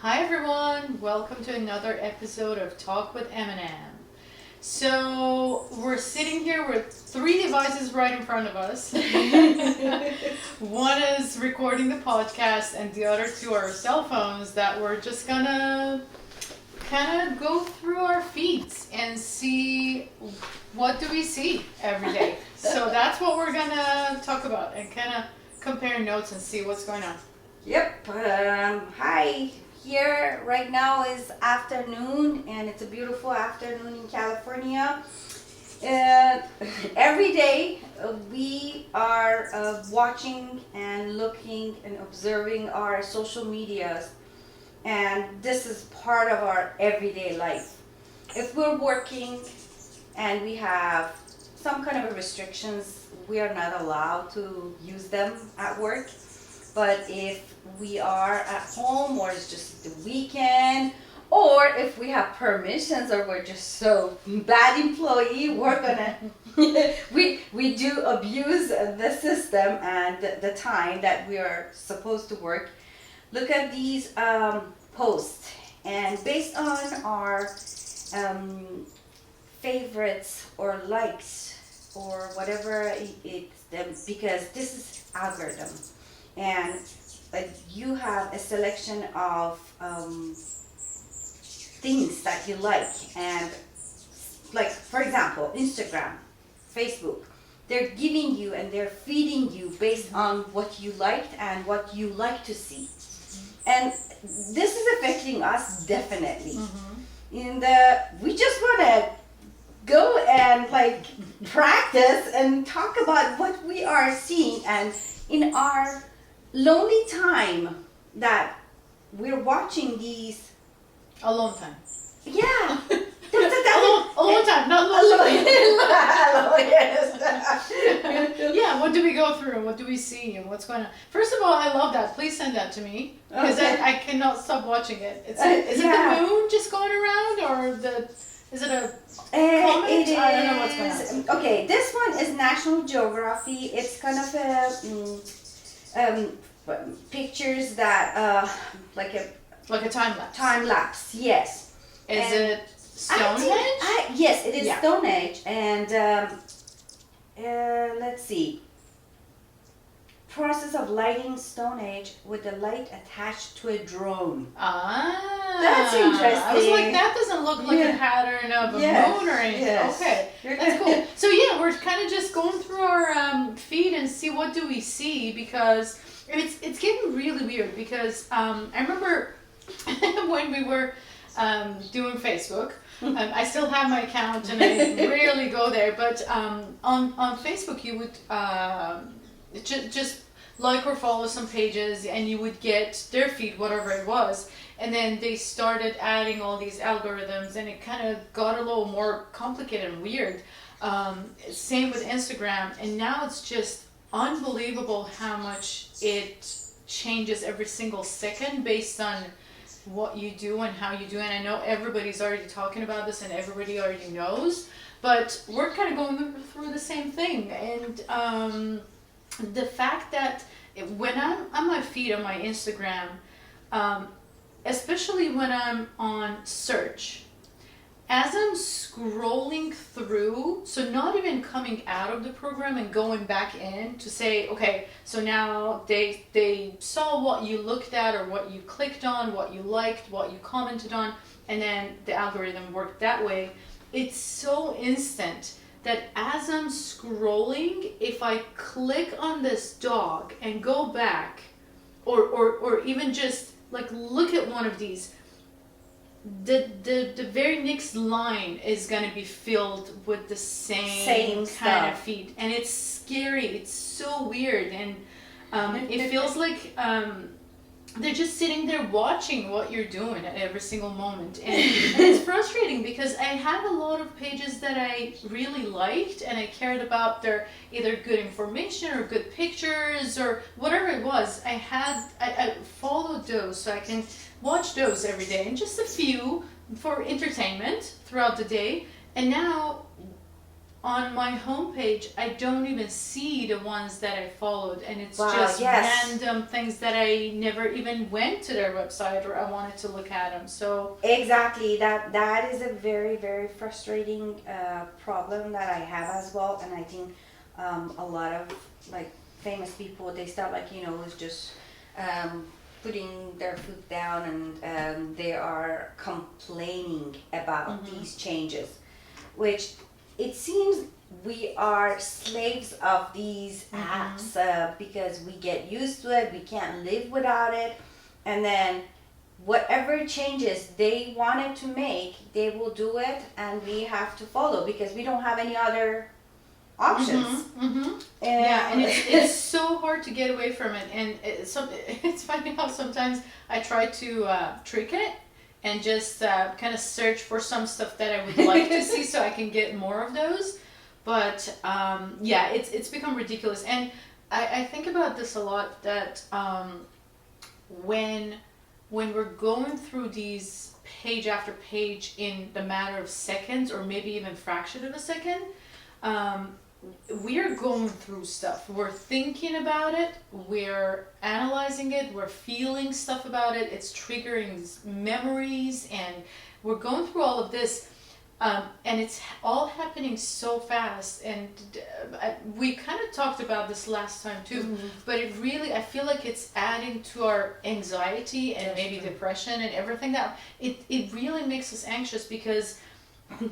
Hi everyone, welcome to another episode of Talk with Eminem. So we're sitting here with three devices right in front of us. One is recording the podcast and the other two are cell phones that we're just gonna kind of go through our feeds and see what do we see every day. So that's what we're gonna talk about and kind of compare notes and see what's going on. Yep. Hi. Here right now is afternoon, and it's a beautiful afternoon in California. Every day we are watching and looking and observing our social medias, and this is part of our everyday life. If we're working and we have some kind of restrictions, we are not allowed to use them at work. But if we are at home or it's just the weekend, or if we have permissions or we're just so bad employee, we're gonna we do abuse the system and the time that we are supposed to work. Look at these posts, and based on our favorites or likes or whatever it's them, because this is algorithm. And you have a selection of things that you like, and like for example Instagram, Facebook, they're giving you and they're feeding you based on what you liked and what you like to see, and this is affecting us definitely. And we just want to go and like practice and talk about what we are seeing, and in our lonely time that we're watching these Alone time. Yeah. Alone time, not lonely. Yeah, what do we go through? What do we see? And what's going on? First of all, I love that. Please send that to me. Because I cannot stop watching it. Is it the moon just going around? Or is it a comment? I don't know what's going on. Okay, this one is National Geography. It's kind of a pictures that like a time lapse. Time lapse, yes. Is it Stonehenge? Yes, it is Stonehenge, and let's see. Process of lighting Stonehenge with the light attached to a drone. Ah, that's interesting. I was like, that doesn't look like a pattern of a moon or anything. Yes. Okay, that's cool. So yeah, we're kind of just going through our feed and see what do we see, because it's getting really weird. Because I remember when we were doing Facebook. I still have my account and I rarely go there, but on Facebook you would just like or follow some pages and you would get their feed, whatever it was, and then they started adding all these algorithms and it kind of got a little more complicated and weird. Same with Instagram, and now it's just unbelievable how much it changes every single second based on what you do and how you do it. And I know everybody's already talking about this and everybody already knows, but we're kind of going through the same thing. And the fact that when I'm on my feed on my Instagram, especially when I'm on search, as I'm scrolling through, so not even coming out of the program and going back in to say, okay, so now they saw what you looked at or what you clicked on, what you liked, what you commented on, and then the algorithm worked that way. It's so instant that as I'm scrolling, if I click on this dog and go back, or even just like look at one of these, the very next line is going to be filled with the same kind of feed, and it's scary. It's so weird, and it feels like they're just sitting there watching what you're doing at every single moment, and it's frustrating because I have a lot of pages that I really liked and I cared about their either good information or good pictures or whatever it was. I followed those so I can watch those every day, and just a few for entertainment throughout the day. And now on my homepage, I don't even see the ones that I followed, and it's Wow, just yes. random things that I never even went to their website or I wanted to look at them. So Exactly. That is a very, very frustrating problem that I have as well. And I think a lot of like famous people, they start like, is just putting their foot down, and they are complaining about these changes, which it seems we are slaves of these apps, because we get used to it, we can't live without it, and then whatever changes they wanted to make, they will do it, and we have to follow because we don't have any other options. And it's so hard to get away from it, and it's funny how sometimes I try to trick it and just kind of search for some stuff that I would like to see so I can get more of those. But it's become ridiculous, and I think about this a lot, that when we're going through these page after page in the matter of seconds, or maybe even fraction of a second, we're going through stuff. We're thinking about it, we're analyzing it, we're feeling stuff about it, it's triggering memories, and we're going through all of this. And it's all happening so fast, and we kind of talked about this last time too, but it really, I feel like it's adding to our anxiety and maybe depression and everything, that it really makes us anxious, because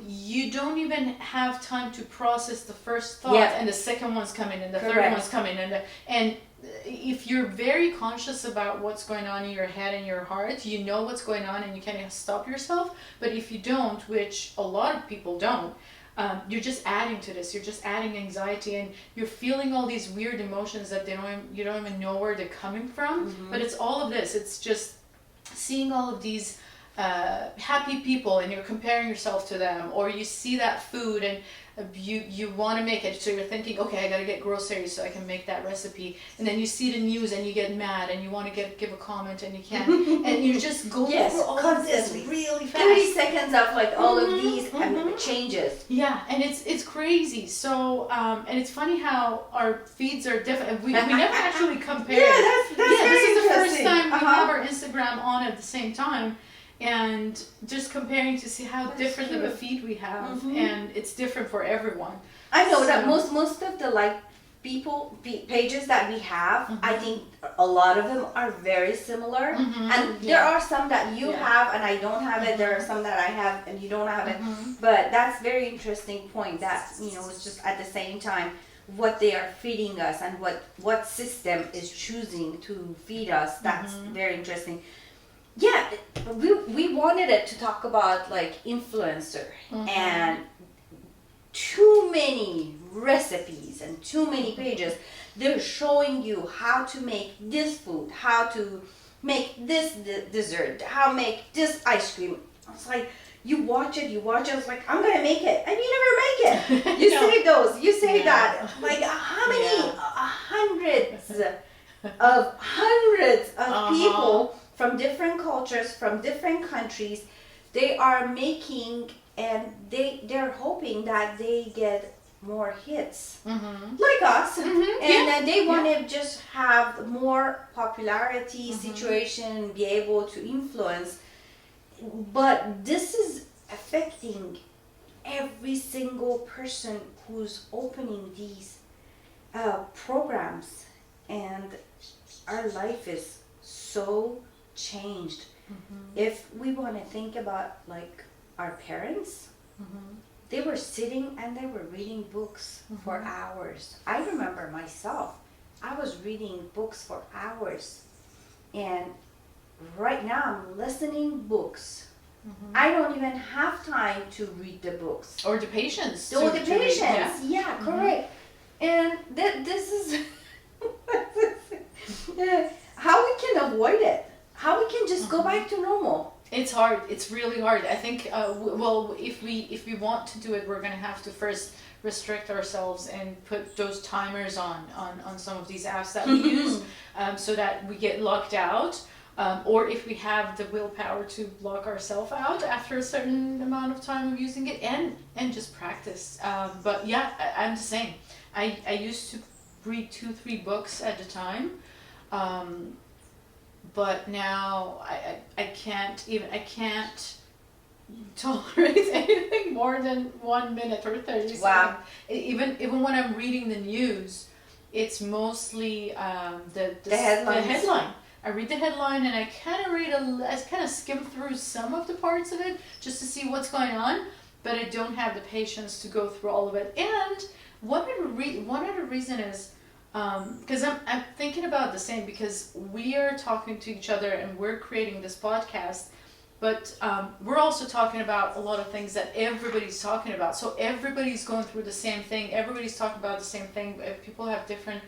you don't even have time to process the first thought, and the second one's coming, and the third one's coming, and if you're very conscious about what's going on in your head and your heart, you know what's going on and you can stop yourself. But if you don't, which a lot of people don't, you're just adding to this. You're just adding anxiety, and you're feeling all these weird emotions that you don't even know where they're coming from. But it's all of this. It's just seeing all of these happy people, and you're comparing yourself to them, or you see that food and you want to make it, so you're thinking, okay, I gotta get groceries so I can make that recipe, and then you see the news and you get mad and you want to give a comment and you can't, and you're just going through all of this really fast. 30 seconds of like all of these changes. Yeah, and it's crazy. So and it's funny how our feeds are different. We never actually compared. That's this is the first time we have our Instagram on at the same time, and just comparing to see how different of a feed we have, and it's different for everyone. I know that most of the like pages that we have, I think a lot of them are very similar, and there are some that you have and I don't have it. There are some that I have and you don't have it, but that's very interesting point, that it's just at the same time what they are feeding us and what system is choosing to feed us. That's very interesting. Yeah, we wanted it to talk about like influencer, and too many recipes and too many pages. They're showing you how to make this food, how to make this dessert, how to make this ice cream. It's like you watch it, it's like, I'm gonna make it, and you never make it. You save those, you save that. Like how many hundreds of people from different cultures, from different countries, they are making, and they're hoping that they get more hits, like us, and then they want to just have more popularity situation, be able to influence. But this is affecting every single person who's opening these programs, and our life is so changed. If we want to think about like our parents, they were sitting and they were reading books for hours. I remember myself, I was reading books for hours, and right now I'm listening books. I don't even have time to read the books or the patience. Or the patience, yeah, correct. And this is how we can avoid it. How we can just go back to normal. It's hard. It's really hard. I think. Well, if we want to do it, we're gonna have to first restrict ourselves and put those timers on some of these apps that we use, so that we get locked out. or if we have the willpower to block ourselves out after a certain amount of time of using it, and just practice. But yeah, I'm the same. I used to read 2-3 books at a time, but now I can't tolerate anything more than 1 minute or 30 seconds. Wow. Even when I'm reading the news, it's mostly the headline. I read the headline and I kind of skim through some of the parts of it just to see what's going on, but I don't have the patience to go through all of it. And one other reason is because I'm thinking about the same, because we are talking to each other and we're creating this podcast, but we're also talking about a lot of things that everybody's talking about. So everybody's going through the same thing. Everybody's talking about the same thing. People have different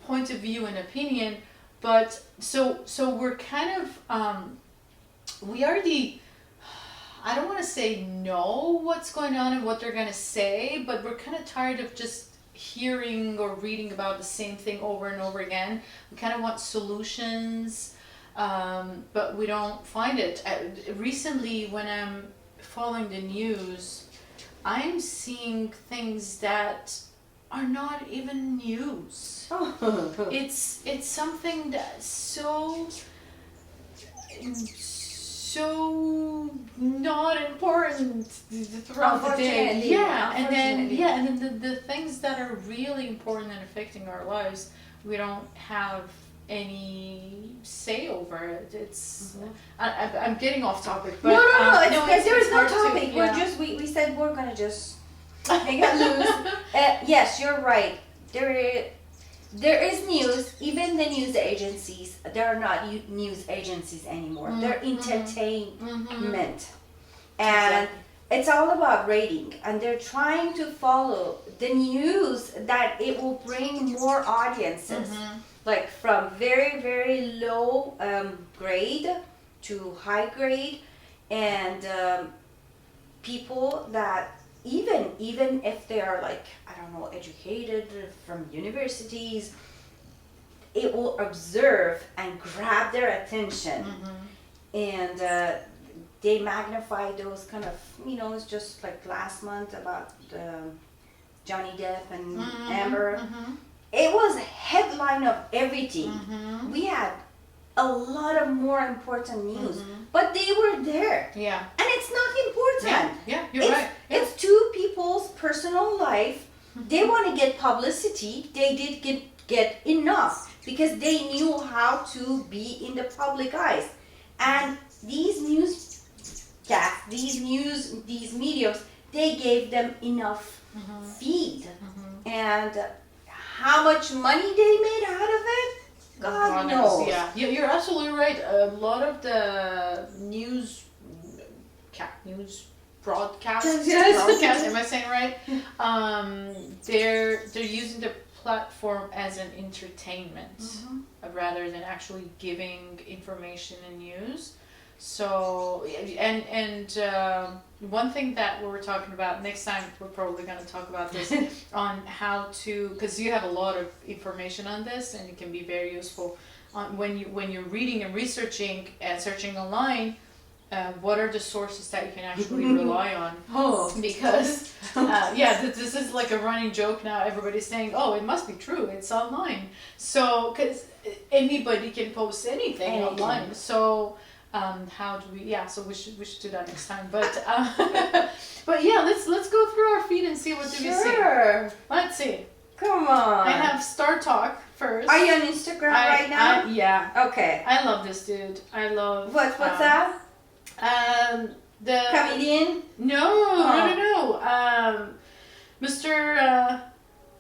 points of view and opinion. But so we're kind of we already, I don't want to say know what's going on and what they're going to say, but we're kind of tired of just hearing or reading about the same thing over and over again. We kind of want solutions, but we don't find it. Recently, when I'm following the news, I'm seeing things that are not even news. It's something that's so not important throughout the day. Yeah, and then the things that are really important and affecting our lives, we don't have any say over it. It's I'm getting off topic, but no, there is no topic. We said we're gonna just make it loose. Yes, you're right. There is news. Even the news agencies, they are not news agencies anymore. They're entertainment, and it's all about rating. And they're trying to follow the news that it will bring more audiences, like from very, very low grade to high grade, and people that even if they are, like, I don't know, educated from universities, it will observe and grab their attention, and they magnify those kind of, it's just like last month about Johnny Depp and Amber. It was a headline of everything. We had a lot of more important news, but they were there. Yeah. And it's not important. Yeah, you're right. Yeah. It's two people's personal life. They want to get publicity. They did get enough because they knew how to be in the public eyes. And these newscasts, these mediums, they gave them enough feed. And how much money they made out of it, God knows. Yeah, you're absolutely right. A lot of the news broadcasts. Am I saying right? They're using the platform as an entertainment rather than actually giving information and news. So and one thing that we were talking about next time, we're probably going to talk about this on how to, because you have a lot of information on this and it can be very useful on when you're reading and researching and searching online. What are the sources that you can actually rely on? Because this is like a running joke now. Everybody's saying, "Oh, it must be true. It's online." So because anybody can post anything online. So. How do we? Yeah, so we should do that next time. But but yeah, let's go through our feed and see what do we see. Sure. Let's see. Come on. I have Star Talk first. Are you on Instagram right now? Yeah. Okay. I love this dude. I love. What's that? The comedian. No. Mr.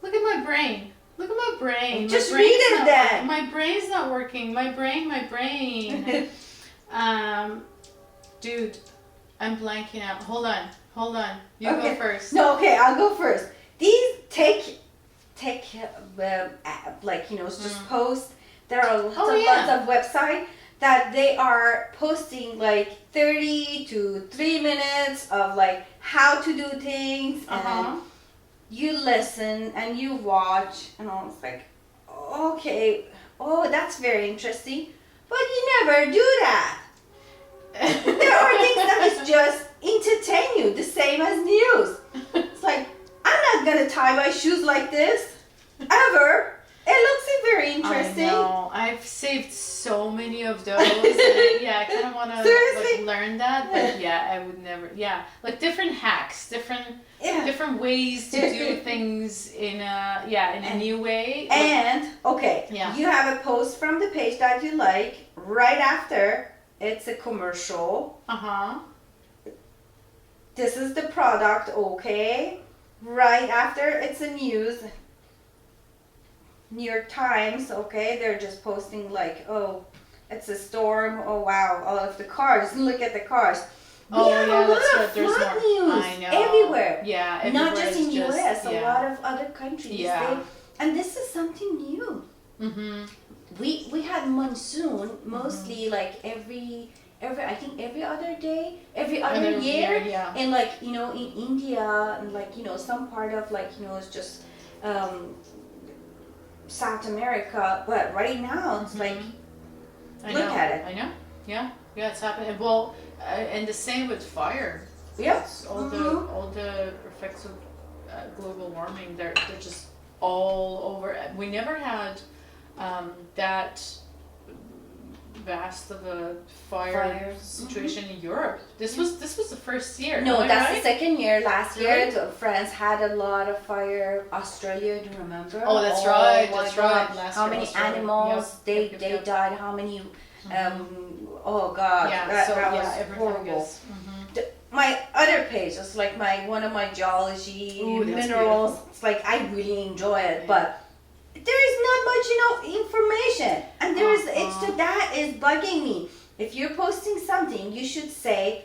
Look at my brain. Look at my brain. Just read it then. My brain's not working. My brain. Dude, I'm blanking out. Hold on. You go first. No, okay, I'll go first. These take just post. There are lots of websites that they are posting like 30 to 3 minutes of like how to do things, and you listen and you watch, and I was like, okay, that's very interesting. But you never do that. There are things that is just entertain you, the same as news. It's like, I'm not gonna tie my shoes like this ever. It looks very interesting. I know. I've saved so many of those. And I kind of want to like, learn that, but I would never. Yeah, like different hacks, different ways to do things in a new way. And you have a post from the page that you like. Right after, it's a commercial. This is the product. Okay. Right after, it's a news. New York Times, okay, they're just posting like, oh, it's a storm, oh wow, all of the cars, look at the cars. We have a lot of flood news everywhere. Yeah, not just in the US, a lot of other countries. Yeah. And this is something new. We had monsoon mostly like every I think every other day, every other year. And like, you know, in India and like, you know, some part of like, you know, it's just South America, but right now it's like, look at it. I know. Yeah, it's happening. Well, and the same with fire. Yep. All the effects of global warming. They're just all over. We never had that vast of a fire situation in Europe. This was the first year. No, that's the second year. Last year, France had a lot of fire. Australia, do you remember? Oh, that's right. That's right. How many animals they died? How many? Oh God. Yeah. That was horrible. My other page is like one of my geology minerals. Beautiful. It's like I really enjoy it, but there is not much, information, and there is that is bugging me. If you're posting something, you should say,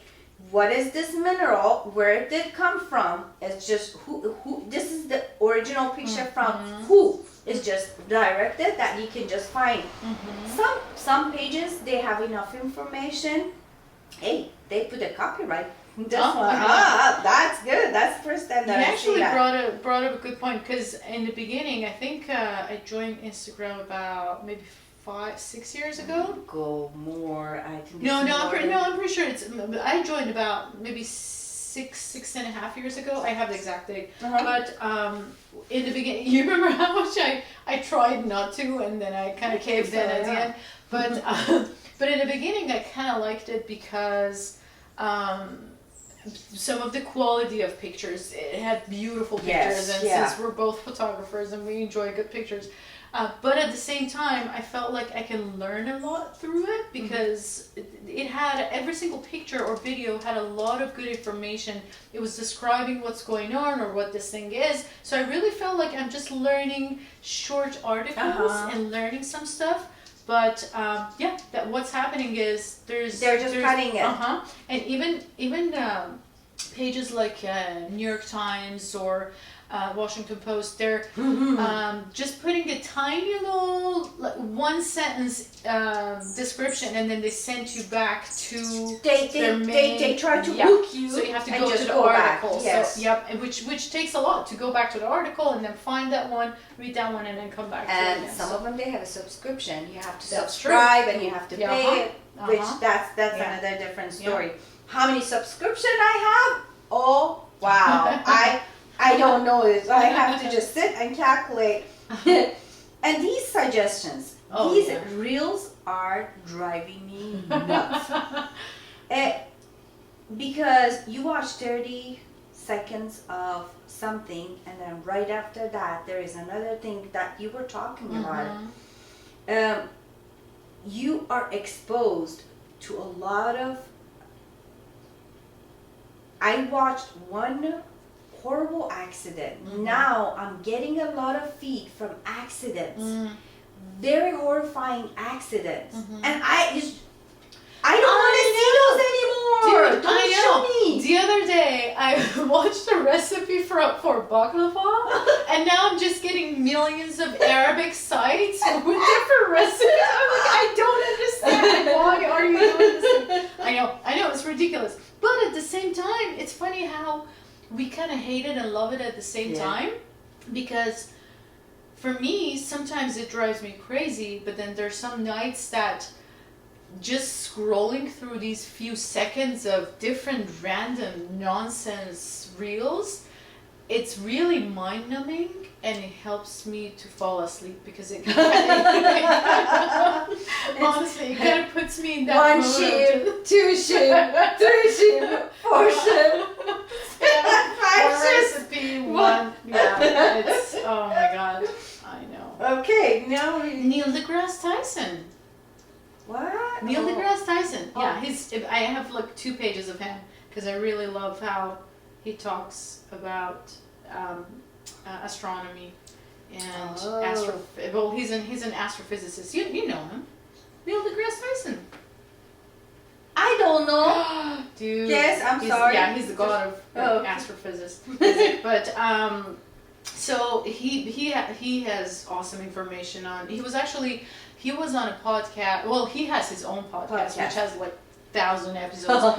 what is this mineral? Where it did come from? It's just who. This is the original picture from who. It's just directed that you can just find. Some pages they have enough information. Hey, they put a copyright. That's good. That's the first time that I see that. You actually brought up a good point, because in the beginning, I think I joined Instagram about maybe 5-6 years ago. Go more. I think. I'm pretty sure I joined about maybe 6.5 years ago. I have the exact date. But in the beginning, you remember how much I tried not to, and then I kind of caved in at the end. But in the beginning, I kind of liked it because. Some of the quality of pictures, it had beautiful pictures, and since we're both photographers and we enjoy good pictures, but at the same time I felt like I can learn a lot through it, because it had, every single picture or video had a lot of good information. It was describing what's going on or what this thing is, so I really felt like I'm just learning short articles and learning some stuff. But that what's happening is they're just cutting it. And even pages like New York Times or Washington Post, they're just putting a tiny little one sentence description, and then they send you back to their main. They try to hook you, so you have to go to the article. So, and which takes a lot to go back to the article and then find that one, read that one, and then come back. And to it. some of them they have a subscription. You have to subscribe and you have to pay it, which that's another different story. How many subscriptions I have? Oh wow! I don't know it. I have to just sit and calculate. And these suggestions, reels are driving me nuts. Because you watch 30 seconds of something, and then right after that, there is another thing that you were talking about. You are exposed to a lot of. I watched one horrible accident. Now I'm getting a lot of feed from accidents, very horrifying accidents, and I don't want to see those anymore. Dude, don't show me. The other day I watched a recipe for baklava, and now I'm just getting millions of Arabic sites with different recipes. I'm like, I don't understand. Why are you doing this? I know, it's ridiculous. But at the same time, it's funny how we kind of hate it and love it at the same time, because for me, sometimes it drives me crazy, but then there's some nights that just scrolling through these few seconds of different random nonsense reels, it's really mind-numbing, and it helps me to fall asleep because it honestly, it kind of puts me in that one mode. sheep, two sheep, three sheep, four sheep, five One sheep. recipe, one. Yeah, it's, oh my god, I know. Okay, now Neil deGrasse Tyson. what? Neil deGrasse Tyson. Oh. Yeah, I have like 2 pages of him because I really love how he talks about astronomy and well, he's an astrophysicist. You know him, Neil deGrasse Tyson. I don't know. Dude. Yes, I'm sorry. Yeah, he's the god of astrophysics. But so he has awesome information on. He was on a podcast. Well, he has his own podcast. Which has like 1,000 episodes.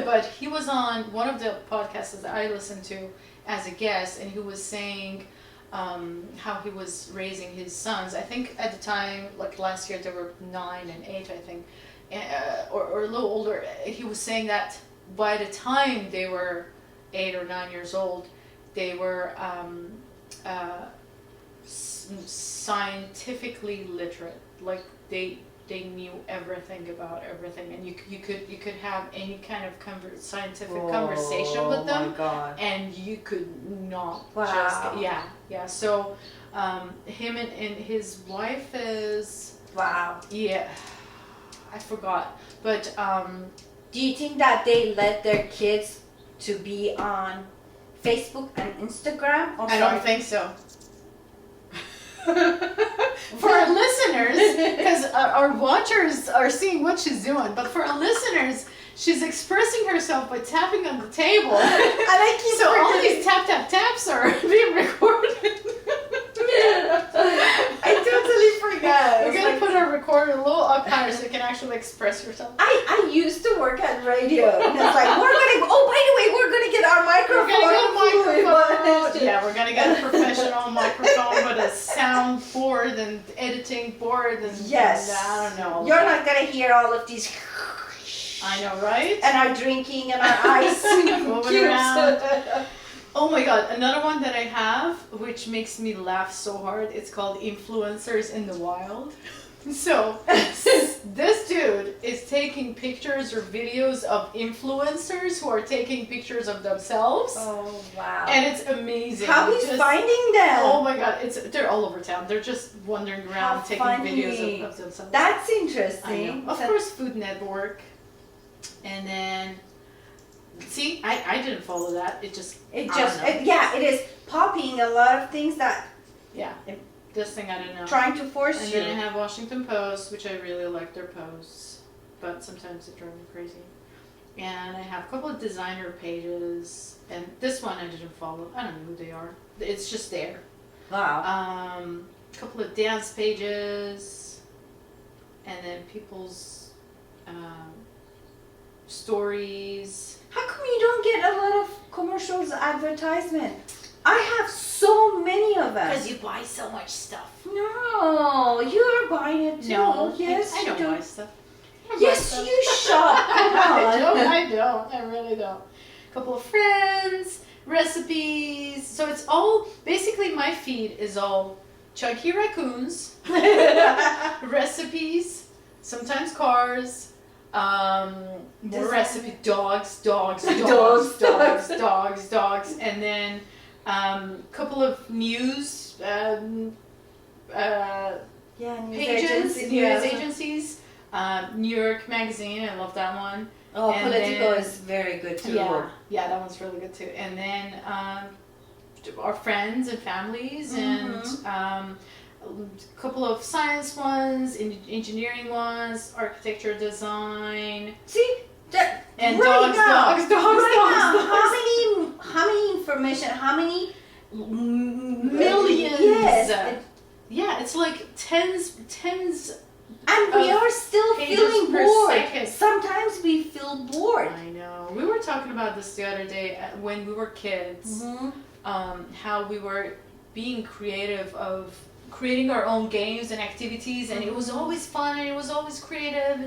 But he was on one of the podcasts that I listened to as a guest, and he was saying how he was raising his sons. I think at the time, like last year, they were 9 and 8, I think, or a little older. He was saying that by the time they were 8 or 9 years old, they were scientifically literate. Like they knew everything about everything, and you could have any kind of scientific conversation with them. Oh my God. And you could not just so him and his wife is I forgot, but do you think that they let their kids to be on Facebook and Instagram? I don't think so. For our listeners, because our watchers are seeing what she's doing, but for our listeners, she's expressing herself by tapping on the table. So all these taps are being recorded. I totally forgot. We're gonna put our recorder a little up higher so you can actually express yourself. I used to work at radio, and it's like by the way, we're gonna get our microphone. Yeah, we're gonna get a professional microphone with a sound board and editing board and yes. I don't know. You're not gonna hear all of these. I know, right? And our drinking and our ice moving around. Oh my god, another one that I have, which makes me laugh so hard, it's called Influencers in the Wild. So, this dude is taking pictures or videos of influencers who are taking pictures of themselves. Oh, wow. And it's amazing. How he's finding them? Oh my god, they're all over town. They're just wandering around taking videos of themselves. That's interesting. Of course, Food Network. And then... See, I didn't follow that. It is popping a lot of things that. Yeah, this thing I didn't know. Trying to force and you. And then I have Washington Post, which I really like their posts, but sometimes they drive me crazy. And I have a couple of designer pages, and this one I didn't follow. I don't know who they are. It's just there. Wow. A couple of dance pages, and then people's stories. How come you don't get a lot of commercials, advertisement? I have so many of them. Because you buy so much stuff. No, you are buying it too. No, yes, I don't buy stuff. Yes, you shop. Come on. I don't. I really don't. A couple of friends, recipes. So it's all, basically my feed is all chunky raccoons, recipes, sometimes cars, more recipe, dogs, and then couple of news pages, news agencies. New York Magazine, I love that one. Oh, and Politico is very good too. Yeah, that one's really good too. And then our friends and families, and a couple of science ones, engineering ones, architecture, design. See, and right dogs. How many information? How many millions? Yes. Yeah, it's like tens. And we are still feeling bored. Second. Sometimes we feel bored. I know. We were talking about this the other day when we were kids. How we were being creative of creating our own games and activities, and it was always fun and it was always creative,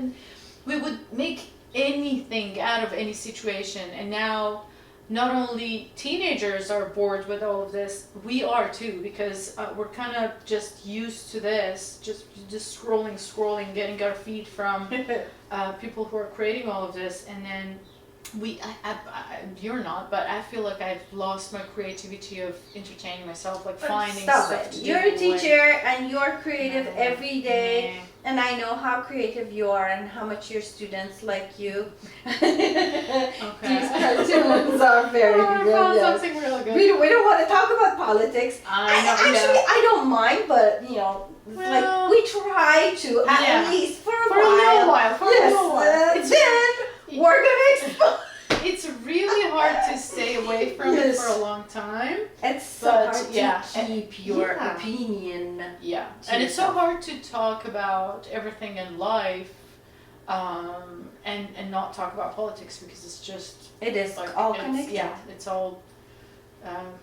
we would make anything out of any situation, and now not only teenagers are bored with all of this, we are too, because we're kind of just used to this, just scrolling, getting our feed from people who are creating all of this, and then you're not, but I feel like I've lost my creativity of entertaining myself, like finding stuff to do. You're a teacher and you're creative every day, and I know how creative you are and how much your students like you. Okay. These cartoons are very good. Yes. Something really good. We don't want to talk about politics. Actually, I don't mind, but like we try to at least for a little while. Then we're gonna expose. It's really hard to stay away from it for a long time. It's so hard to keep your opinion. Yeah, and it's so hard to talk about everything in life, and not talk about politics, because it's just like, all connected. Yeah, it's all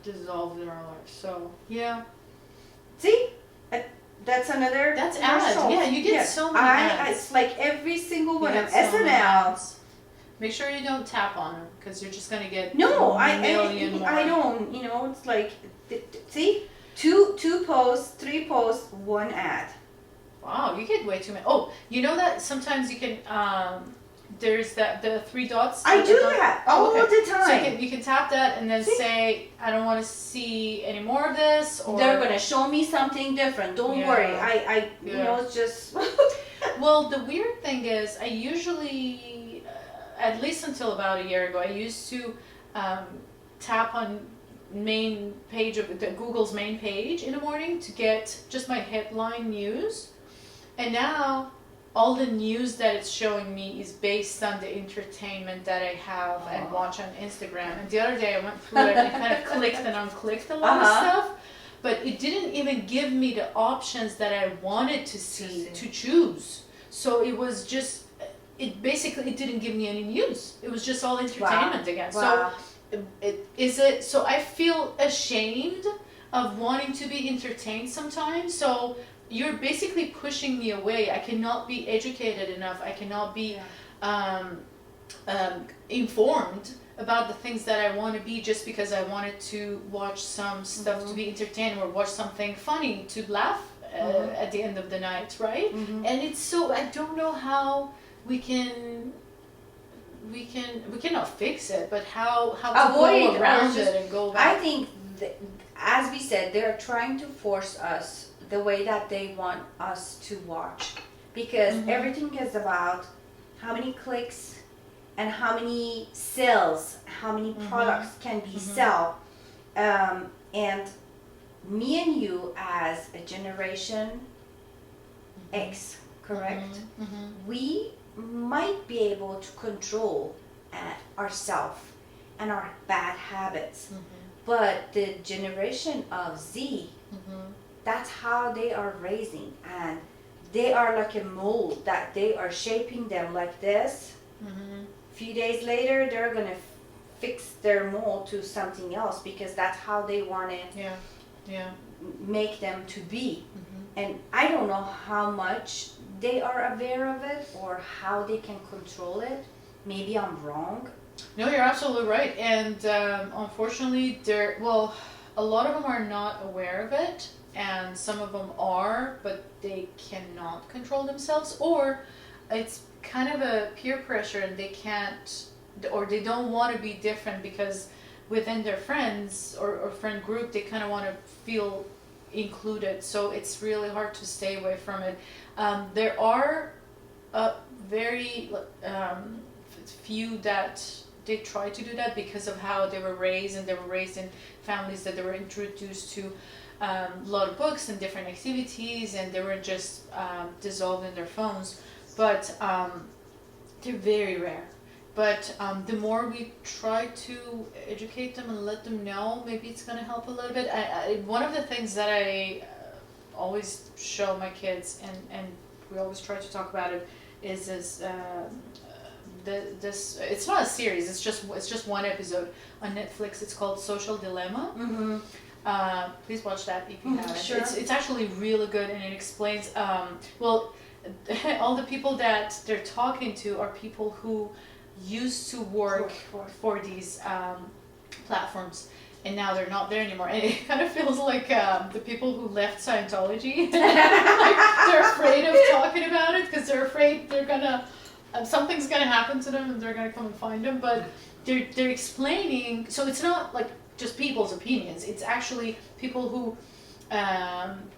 dissolved in our lives. So yeah. See, that's another. That's ads. Yeah, you get so many ads. It's like every single one of SNL. Make sure you don't tap on them, because you're just gonna get I don't. It's like, see, two posts, 3 posts, 1 ad. Wow, you get way too many. Oh, you know that sometimes you can. There's the 3 dots. I do that all the time. So you can tap that and then say, I don't want to see any more of this. Or they're gonna show me something different. Don't worry. It's just. Well, the weird thing is, I usually. At least until about a year ago, I used to tap on main page of Google's main page in the morning to get just my headline news, and now all the news that it's showing me is based on the entertainment that I have and watch on Instagram. And the other day I went through it and kind of clicked and unclicked a lot of stuff, but it didn't even give me the options that I wanted to see to choose. So it was just. It didn't give me any news. It was just all entertainment again. Wow. So so I feel ashamed of wanting to be entertained sometimes. So you're basically pushing me away. I cannot be educated enough. I cannot be informed about the things that I want to be, just because I wanted to watch some stuff to be entertained, or watch something funny to laugh at the end of the night, right? And it's so, I don't know how we cannot fix it, but how to go around it and go back. I think as we said, they're trying to force us the way that they want us to watch, because everything is about how many clicks and how many sales, how many products can be sell, and me and you as a generation X, correct? We might be able to control ourselves and our bad habits, but the generation of Z, that's how they are raising, and they are like a mold that they are shaping them like this. Few days later they're gonna fix their mold to something else, because that's how they want to make them to be. And I don't know how much they are aware of it or how they can control it. Maybe I'm wrong. No, you're absolutely right. And unfortunately, a lot of them are not aware of it, and some of them are, but they cannot control themselves, or it's kind of a peer pressure, and they can't, or they don't want to be different, because within their friends or friend group, they kind of want to feel included. So it's really hard to stay away from it. There are very few that they try to do that because of how they were raised, and they were raised in families that they were introduced to a lot of books and different activities, and they were just dissolved in their phones. But they're very rare. But the more we try to educate them and let them know, maybe it's going to help a little bit. One of the things that I always show my kids, and we always try to talk about it, is this. It's not a series. It's just one episode on Netflix. It's called Social Dilemma. Please watch that if you haven't. Sure. It's actually really good, and it explains. all the people that they're talking to are people who used to work for these platforms, and now they're not there anymore. And it kind of feels like the people who left Scientology. Like, they're afraid of talking about it because they're afraid they're gonna something's gonna happen to them and they're gonna come and find them. But they're explaining. So it's not like just people's opinions. It's actually people who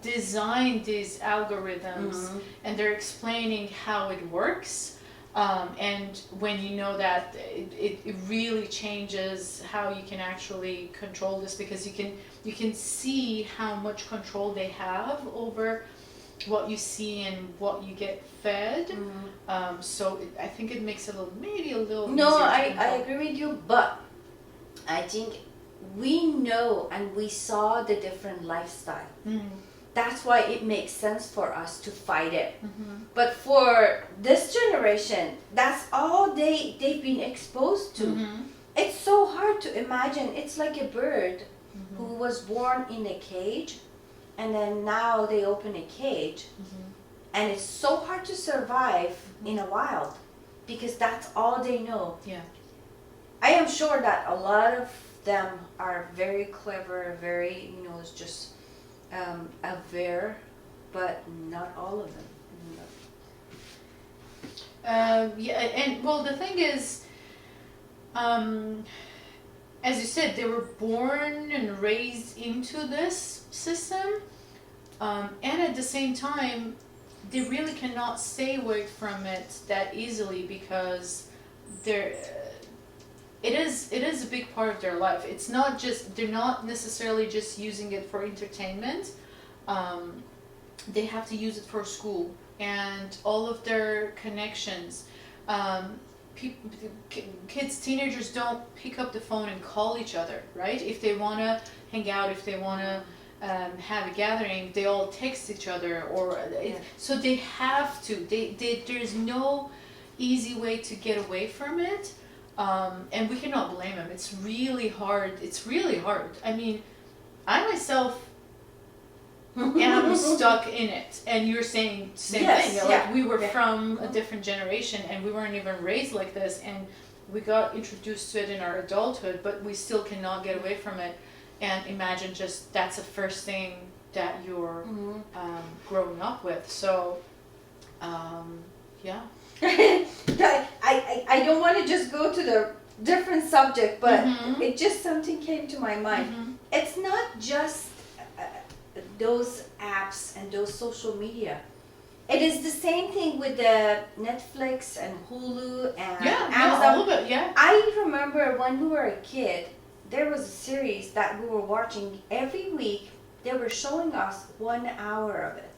design these algorithms, and they're explaining how it works. And when you know that, it really changes how you can actually control this, because you can see how much control they have over what you see and what you get fed. So I think it makes it maybe a little No, easier to I control. agree with you, but I think we know and we saw the different lifestyle. That's why it makes sense for us to fight it. But for this generation, that's all they've been exposed to. It's so hard to imagine. It's like a bird who was born in a cage, and then now they open a cage, and it's so hard to survive in a wild, because that's all they know. Yeah. I am sure that a lot of them are very clever, very, it's just aware, but not all of them. Yeah, and well, the thing is, as you said, they were born and raised into this system, and at the same time, they really cannot stay away from it that easily, because it is a big part of their life. It's not just, they're not necessarily just using it for entertainment. They have to use it for school and all of their connections. Kids, teenagers don't pick up the phone and call each other, right? If they want to hang out, if they want to have a gathering, they all text each other, so they have to. There's no easy way to get away from it. And we cannot blame them. It's really hard. I mean, I myself am stuck in it. And you're saying the same thing. Like, we were from a different generation, and we weren't even raised like this, and we got introduced to it in our adulthood, but we still cannot get away from it. And imagine just that's the first thing that you're growing up with. So, yeah. I don't want to just go to the different subject, but it just something came to my mind. It's not just those apps and those social media. It is the same thing with the Netflix and Hulu and Amazon. All of it, yeah. I remember when we were a kid, there was a series that we were watching every week. They were showing us 1 hour of it.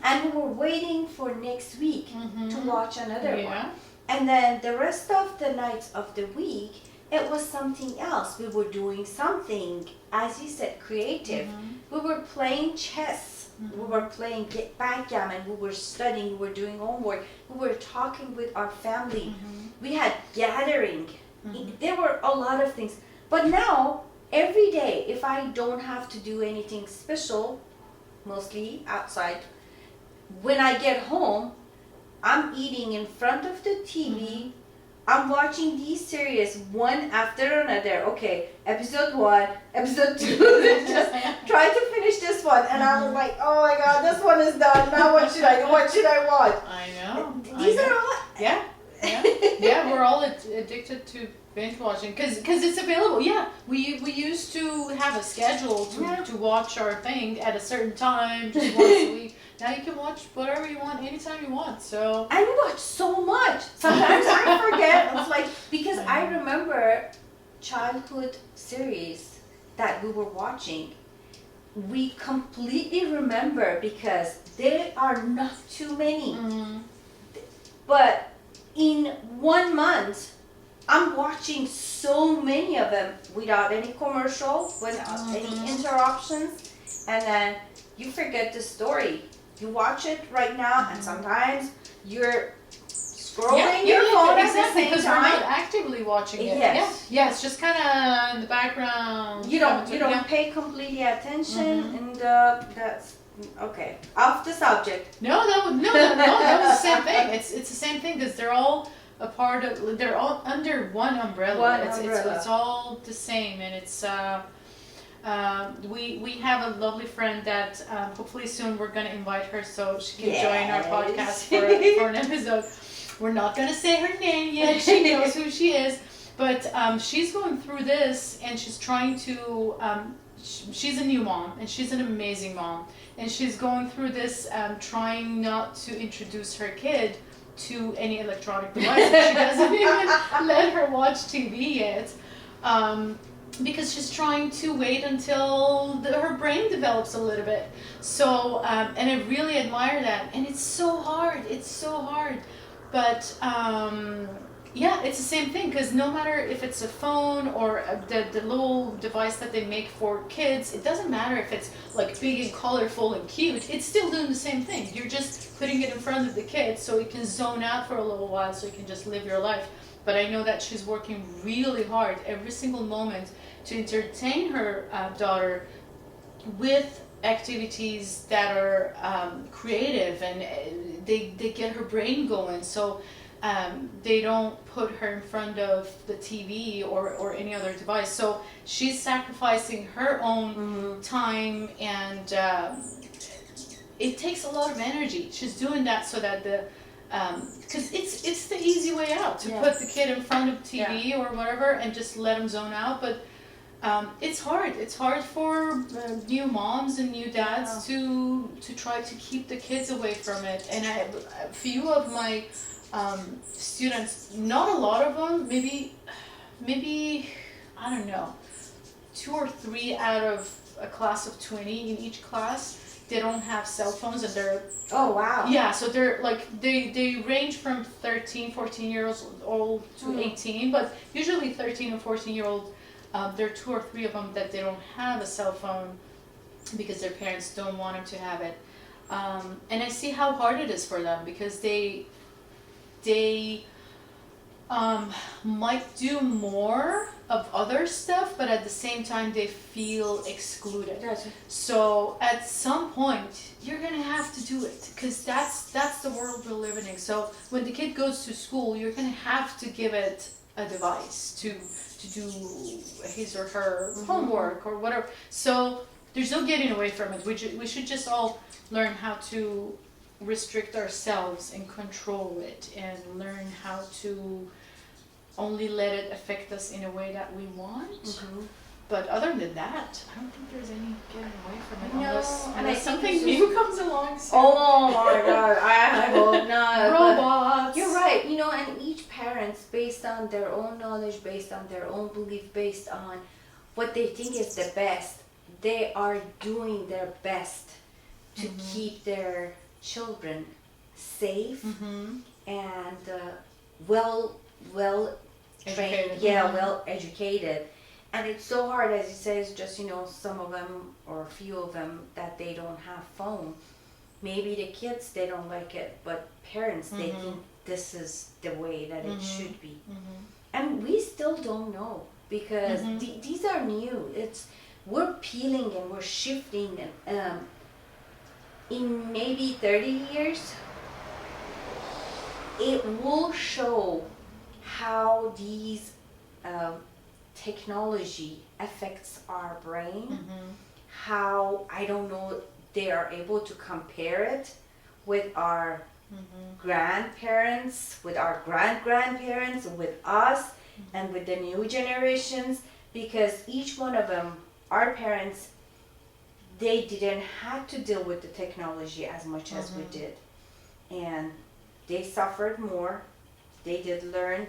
And we were waiting for next week to watch another one. And then the rest of the nights of the week, it was something else. We were doing something, as you said, creative. We were playing chess. We were playing backgammon. We were studying. We were doing homework. We were talking with our family. We had gathering. There were a lot of things. But now, every day, if I don't have to do anything special, mostly outside, when I get home, I'm eating in front of the TV. I'm watching these series one after another. Okay, episode 1, episode 2. Just try to finish this one. And I was like, oh my God, this one is done. Now what should I do? What should I watch? I know. These are all... Yeah, we're all addicted to binge watching because it's available. Yeah, we used to have a schedule to watch our thing at a certain time, just once a week. Now you can watch whatever you want, anytime you want. So I watch so much. Sometimes I forget. It's like, because I remember childhood series that we were watching. We completely remember because there are not too many. But in 1 month, I'm watching so many of them without any commercial, without any interruptions, and then you forget the story. You watch it right now, and sometimes you're scrolling your phone at the same because time. we're not actively watching it. Yeah, it's just kind of in the background. You don't pay completely attention, and Okay, off the subject. No, that was the same thing. It's the same thing because they're all a part of. They're all under one umbrella. It's all the same, and it's. We have a lovely friend that hopefully soon we're gonna invite her so she can join our podcast for an episode. We're not gonna say her name yet. She knows who she is, but she's going through this and she's trying to. She's a new mom and she's an amazing mom, and she's going through this trying not to introduce her kid to any electronic devices. She doesn't even let her watch TV yet. Because she's trying to wait until her brain develops a little bit. So, and I really admire that. And it's so hard. But, yeah, it's the same thing. Because no matter if it's a phone or the little device that they make for kids, it doesn't matter if it's like big and colorful and cute. It's still doing the same thing. You're just putting it in front of the kid so it can zone out for a little while so you can just live your life. But I know that she's working really hard every single moment to entertain her daughter with activities that are creative, and they get her brain going. So they don't put her in front of the TV or any other device. So she's sacrificing her own time, and it takes a lot of energy. She's doing that so that because it's the easy way out to put the kid in front of TV or whatever and just let them zone out. But it's hard. It's hard for new moms and new dads to try to keep the kids away from it. And a few of my students, not a lot of them, maybe I don't know, 2 or 3 out of a class of 20 in each class. They don't have cell phones, and they're... Oh, wow. Yeah, so they're like, they range from 13, 14 years old to 18, but usually 13 or 14 year old, there are 2 or 3 of them that they don't have a cell phone because their parents don't want them to have it. And I see how hard it is for them because they might do more of other stuff, but at the same time they feel excluded. Gotcha. So at some point you're gonna have to do it because that's the world we're living in. So when the kid goes to school, you're gonna have to give it a device to do his or her homework or whatever. So there's no getting away from it. We should just all learn how to restrict ourselves and control it, and learn how to only let it affect us in a way that we want. But other than that, I don't think there's any getting away from it unless something new comes along soon. Oh my God, I hope not. Robots. You're right, and each parent's based on their own knowledge, based on their own belief, based on what they think is the best. They are doing their best to keep their children safe and well trained, well educated. And it's so hard, as you say, it's just, some of them or a few of them that they don't have phone. Maybe the kids, they don't like it, but parents, they think this is the way that it should be. And we still don't know because these are new. We're peeling and we're shifting, and in maybe 30 years, it will show how these technology affects our brain, how, I don't know, they are able to compare it with our grandparents, with our grandparents, with us, and with the new generations, because each one of them, our parents, they didn't have to deal with the technology as much as we did. And they suffered more. They did learn.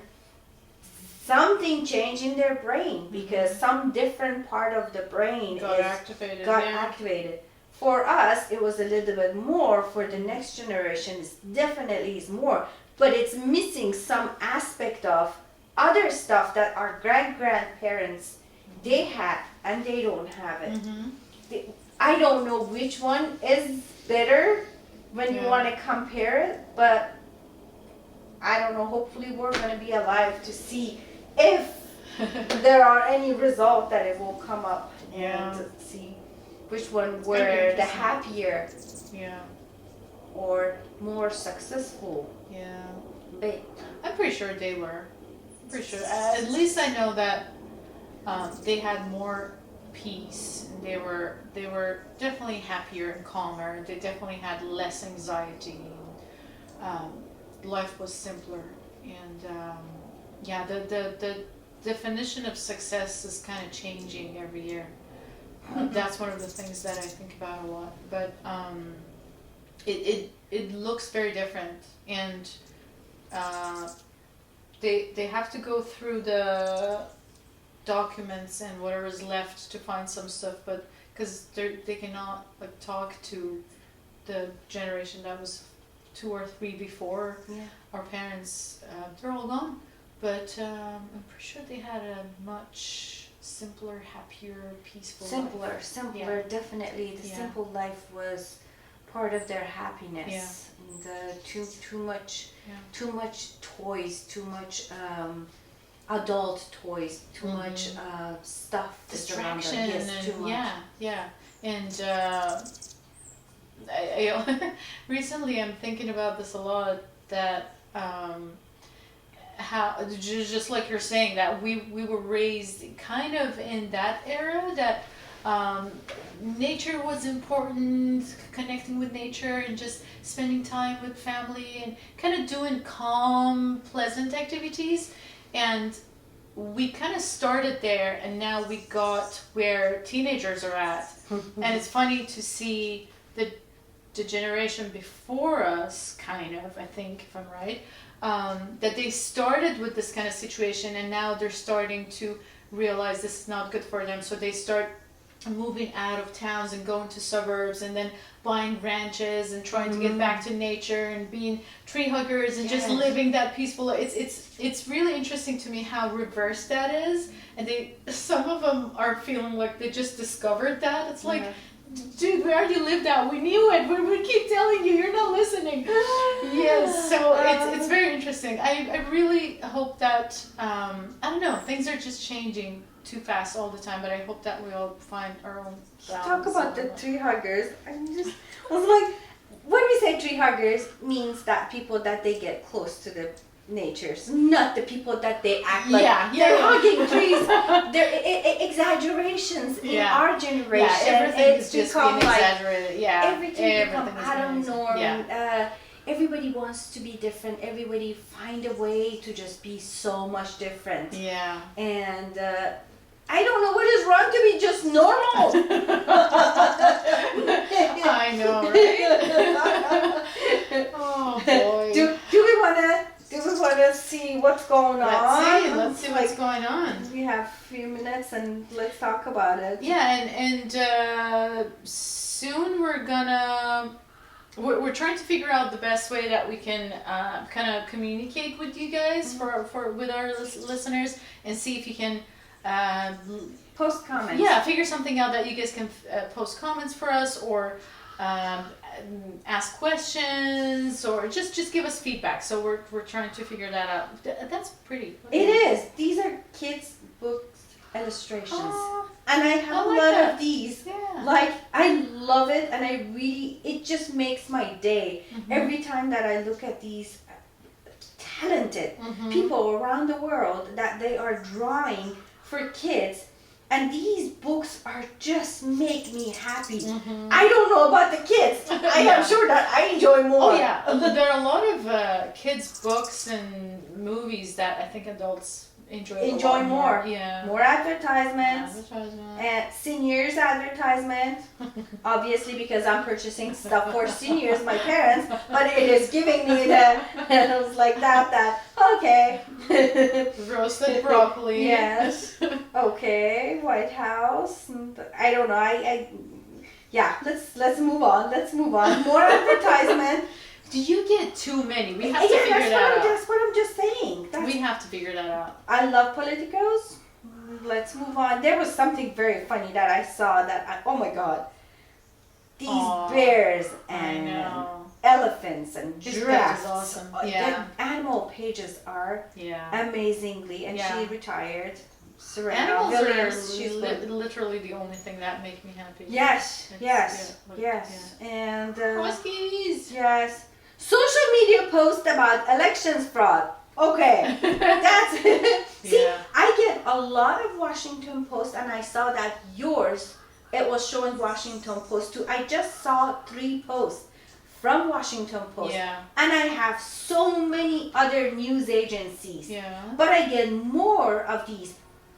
Something changed in their brain because some different part of the brain got activated. For us, it was a little bit more. For the next generation, it definitely is more. But it's missing some aspect of other stuff that our grandparents, they had, and they don't have it. I don't know which one is better when you want to compare it, but I don't know. Hopefully we're going to be alive to see if there are any result that it will come up and see. which one were the happier Yeah. or more successful. Yeah. But I'm pretty sure they were. I'm pretty sure. At least I know that they had more peace. And they were definitely happier and calmer. They definitely had less anxiety. Life was simpler, and yeah, the definition of success is kind of changing every year. That's one of the things that I think about a lot. But it looks very different, and they have to go through the documents and whatever's left to find some stuff, but because they cannot like talk to the generation that was 2 or 3 before our parents. They're all gone, but I'm pretty sure they had a much simpler, happier, peaceful simpler life. definitely the simple life was part of their happiness. And too much toys, too much adult toys, too much stuff, distraction, and too much. And I recently I'm thinking about this a lot, that how just like you're saying, that we were raised kind of in that era, that nature was important, connecting with nature and just spending time with family and kind of doing calm, pleasant activities. And we kind of started there, and now we got where teenagers are at. And it's funny to see the generation before us, kind of, I think, if I'm right, that they started with this kind of situation, and now they're starting to realize this is not good for them. So they start moving out of towns and going to suburbs, and then buying ranches and trying to get back to nature and being tree huggers and just living that peaceful. It's really interesting to me how reverse that is, and some of them are feeling like they just discovered that. It's like, dude, we already lived that. We knew it. We keep telling you, you're not listening. Yes, so it's very interesting. I really hope that I don't know, things are just changing too fast all the time, but I hope that we all find our own balance. Talk about the tree huggers. I was like, when we say tree huggers, means that people that they get close to the natures, not the people that they act like they're hugging trees. They're exaggerations in our generation. Everything is just being exaggerated. Everything become out of norm. Everybody wants to be different. Everybody find a way to just be so much different. Yeah. And I don't know what is wrong to be just normal. I know, right? Oh boy. Do we wanna see what's going on? Let's see what's going on. We have a few minutes and let's talk about it. Yeah, and soon we're trying to figure out the best way that we can kind of communicate with you guys, with our listeners, and see if you can post comments. Yeah, figure something out that you guys can post comments for us, or ask questions, or just give us feedback. So we're trying to figure that out. That's pretty. It is. These are kids' books illustrations, and I have a lot of these. Yeah. Like, I love it, and it just makes my day every time that I look at these talented people around the world that they are drawing for kids. And these books are just make me happy. I don't know about the kids. I am sure that I enjoy more. Oh yeah, there are a lot of kids' books and movies that I think adults enjoy more. Yeah. More advertisements. And seniors advertisement. Obviously, because I'm purchasing stuff for seniors, my parents. But it is giving me it was like that. Okay. Roasted broccoli. Yes. Okay. White House. I don't know. Let's move on. More advertisement. Do you get too many? We have to figure that out. That's what I'm just saying. We have to figure that out. I love politicos. Let's move on. There was something very funny that I saw oh my God. These bears and elephants and giraffes. Awesome. The animal pages are amazingly, and she retired. Serena Animals Williams, are she's good. literally the only thing that make me happy. Yes, It's- yes, yeah, like, yes. And Huskies. yes. Social media post about elections fraud. Okay. That's see, Yeah. I get a lot of Washington Post, and I saw that yours, it was showing Washington Post too. I just saw 3 posts from Washington Post. Yeah. And I have so many other news agencies. Yeah. But I get more of these.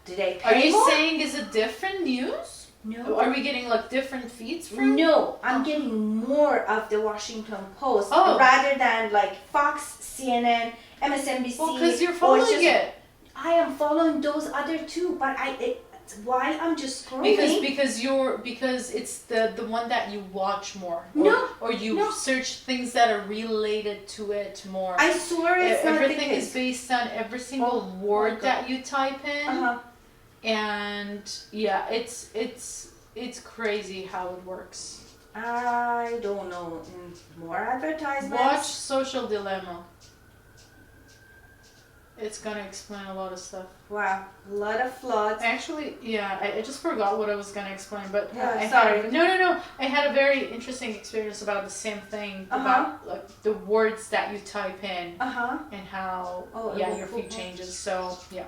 Do they pay Are you more? saying is it different news? No. Are we getting like different feeds from? No, I'm getting more of the Washington Post Oh. rather than like Fox, CNN, MSNBC. Well, because you're or following just- it. I am following those other 2, but while I'm just scrolling. Because it's the one that you watch more. Or you no. search things that are related to it more. I swear it's not the Everything case. is based on every single Oh, word my God. that you type in. Uh-huh. And yeah, it's crazy how it works. I don't know. More advertisements. Watch Social Dilemma. It's gonna explain a lot of stuff. Wow, a lot of floods. Actually, yeah, I just forgot what I was gonna explain, but Yeah, I sorry. no. I had a very interesting experience about the same thing about like the words that you type in and how your feed changes. So yeah,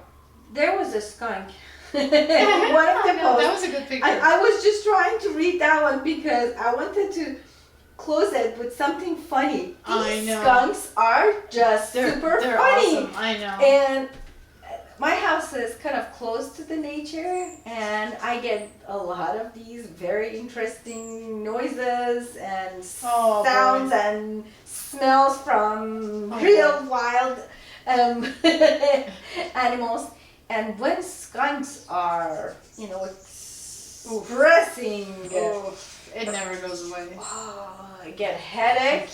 There was a skunk. One of the no, posts. that was a good picture. I was just trying to read that one because I wanted to close it with something funny. I These know. skunks are just super they're funny. awesome. I know. And my house is kind of close to the nature, and I get a lot of these very interesting noises and Oh, sounds boy. and smells from Oh, real wild animals. And when skunks are, expressing, It never goes away. I get headache.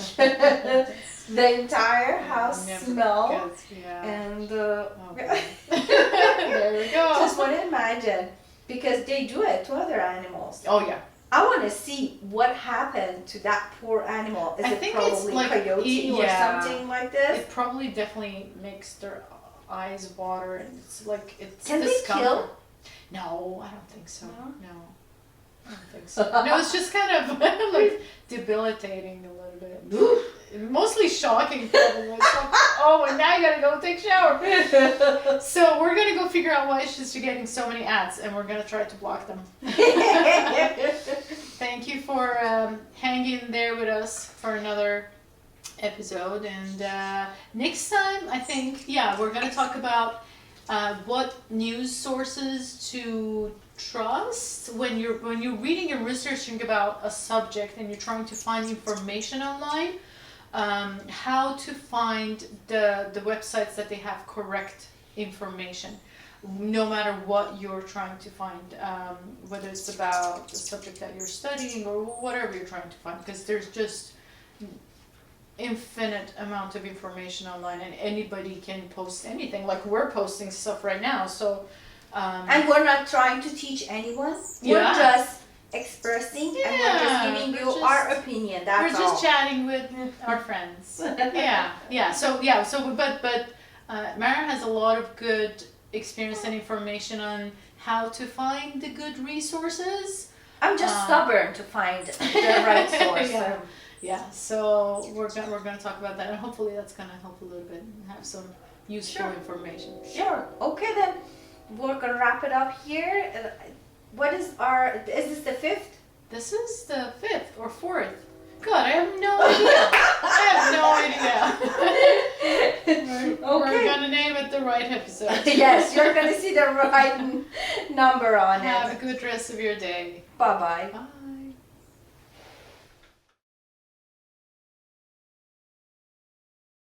The entire house Never smell. gets- yeah. And Oh, boy. There we go. just want to imagine, because they do it to other animals. Oh yeah. I want to see what happened to that poor animal. Is I it think it's probably like coyote or yeah. something like this? It probably definitely makes their eyes water, and it's like it's. Can they discomfort. kill? No, I don't think so. No? No, I don't think so. No, it's just kind of like debilitating a little bit. Mostly shocking, probably. It's like, oh, and now you gotta go take a shower. So we're gonna go figure out why she's getting so many ads, and we're gonna try to block them. Thank you for hanging there with us for another episode, and next time I think we're gonna talk about what news sources to trust when you're reading and researching about a subject and you're trying to find information online. How to find the websites that they have correct information, no matter what you're trying to find, whether it's about the subject that you're studying or whatever you're trying to find, because there's just infinite amount of information online, and anybody can post anything. Like we're posting stuff right now, so And we're not trying to teach anyone. We're Yeah. just expressing, and we're just giving you we're our just- opinion. we're That's just all. chatting with our friends. But Mara has a lot of good experience and information on how to find the good resources. I'm just stubborn to find the right source. Yeah, so we're gonna talk about that, and hopefully that's gonna help a little bit and have some useful Sure. information. Sure. Okay, then we're gonna wrap it up here. What is is this the 5th? This is the 5th or 4th. God, I have no idea. I have no idea. We're gonna name it the right episode. Yes, you're gonna see the right number on Have it. a good rest of your day. Bye-bye. Bye.